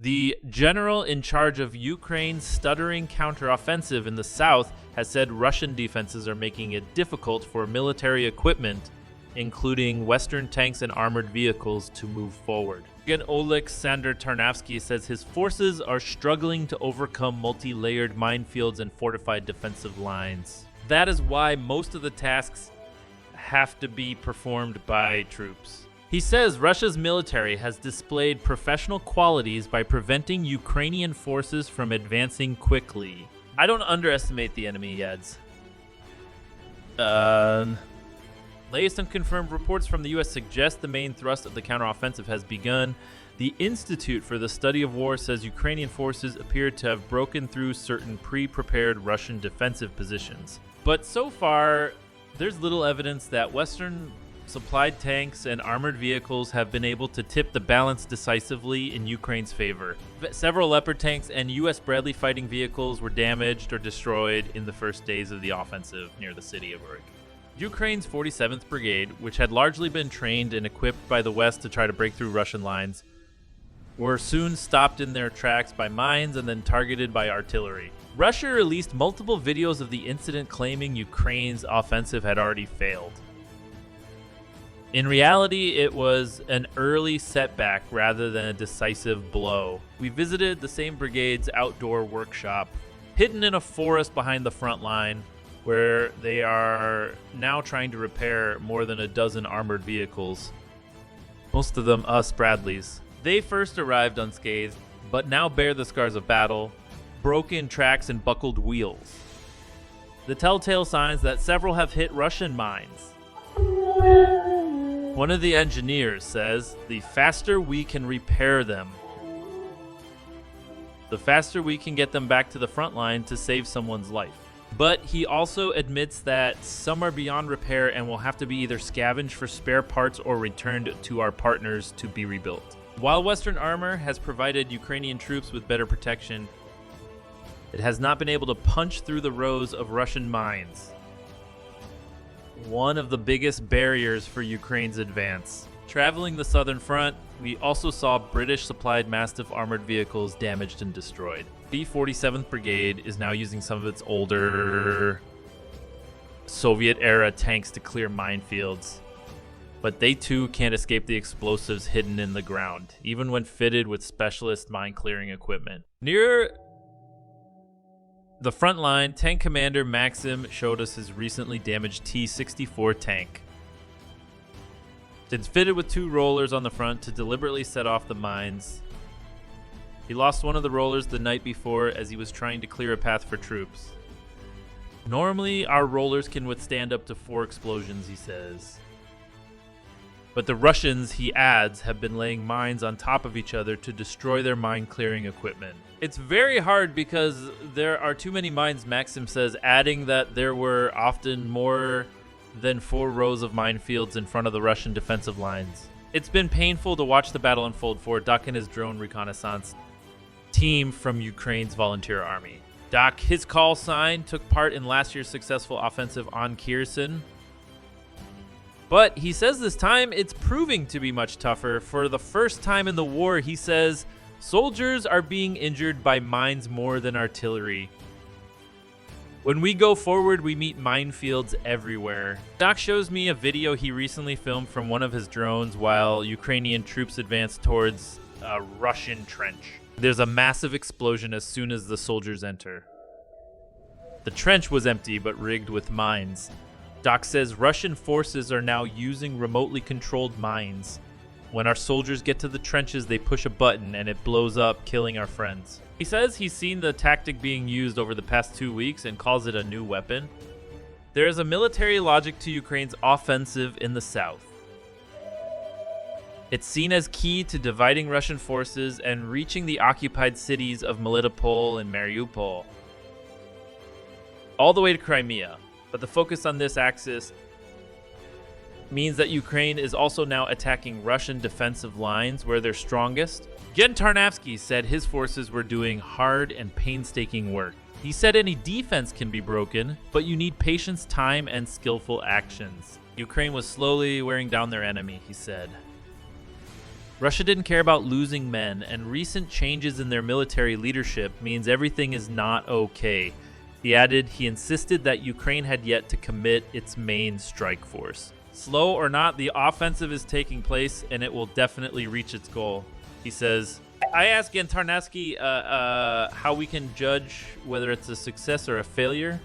The general in charge of Ukraine's stuttering counteroffensive in the south has said Russian defenses are making it difficult for military equipment, including Western tanks and armored vehicles, to move forward. Again, Oleksandr Tarnavskyi says his forces are struggling to overcome multi-layered minefields and fortified defensive lines. That is why most of the tasks have to be performed by troops. He says Russia's military has displayed professional qualities by preventing Ukrainian forces from advancing quickly. I don't underestimate the enemy, Yeds. Latest unconfirmed reports from the U.S. suggest the main thrust of the counteroffensive has begun. The Institute for the Study of War says Ukrainian forces appear to have broken through certain pre-prepared Russian defensive positions. But so far, there's little evidence that Western supplied tanks and armored vehicles have been able to tip the balance decisively in Ukraine's favor. Several Leopard tanks and U.S. Bradley fighting vehicles were damaged or destroyed in the first days of the offensive near the city of Urik. Ukraine's 47th Brigade, which had largely been trained and equipped by the West to try to break through Russian lines, were soon stopped in their tracks by mines and then targeted by artillery. Russia released multiple videos of the incident claiming Ukraine's offensive had already failed. In reality, it was an early setback rather than a decisive blow. We visited the same brigade's outdoor workshop, hidden in a forest behind the front line, where they are now trying to repair more than a dozen armored vehicles. Most of them us Bradleys. They first arrived unscathed, but now bear the scars of battle, broken tracks and buckled wheels. The telltale signs that several have hit Russian mines. One of the engineers says, the faster we can repair them, the faster we can get them back to the front line to save someone's life. But he also admits that some are beyond repair and will have to be either scavenged for spare parts or returned to our partners to be rebuilt. While Western armor has provided Ukrainian troops with better protection, it has not been able to punch through the rows of Russian mines, one of the biggest barriers for Ukraine's advance. Traveling the southern front, we also saw British-supplied Mastiff armored vehicles damaged and destroyed. The 47th Brigade is now using some of its older Soviet-era tanks to clear minefields, but they too can't escape the explosives hidden in the ground, even when fitted with specialist mine-clearing equipment. Near the front line, Tank Commander Maxim showed us his recently damaged T-64 tank. It's fitted with 2 rollers on the front to deliberately set off the mines. He lost one of the rollers the night before as he was trying to clear a path for troops. Normally, our rollers can withstand up to 4 explosions, he says. But the Russians, he adds, have been laying mines on top of each other to destroy their mine-clearing equipment. It's very hard because there are too many mines, Maxim says, adding that there were often more than 4 rows of minefields in front of the Russian defensive lines. It's been painful to watch the battle unfold for Duck and his drone reconnaissance team from Ukraine's volunteer army. Doc, his call sign, took part in last year's successful offensive on Kherson. But he says this time it's proving to be much tougher. For the first time in the war, he says, soldiers are being injured by mines more than artillery. When we go forward, we meet minefields everywhere. Doc shows me a video he recently filmed from one of his drones while Ukrainian troops advance towards a Russian trench. There's a massive explosion as soon as the soldiers enter. The trench was empty but rigged with mines. Doc says Russian forces are now using remotely controlled mines. When our soldiers get to the trenches, they push a button and it blows up, killing our friends. He says he's seen the tactic being used over the past 2 weeks and calls it a new weapon. There is a military logic to Ukraine's offensive in the south. It's seen as key to dividing Russian forces and reaching the occupied cities of Melitopol and Mariupol, all the way to Crimea. But the focus on this axis means that Ukraine is also now attacking Russian defensive lines where they're strongest. Gen Tarnavskyi said his forces were doing hard and painstaking work. He said any defense can be broken, but you need patience, time, and skillful actions. Ukraine was slowly wearing down their enemy, he said. Russia didn't care about losing men, and recent changes in their military leadership means everything is not okay. He added he insisted that Ukraine had yet to commit its main strike force. Slow or not, the offensive is taking place, and it will definitely reach its goal, he says. I asked again Tarnavskyi how we can judge whether it's a success or a failure.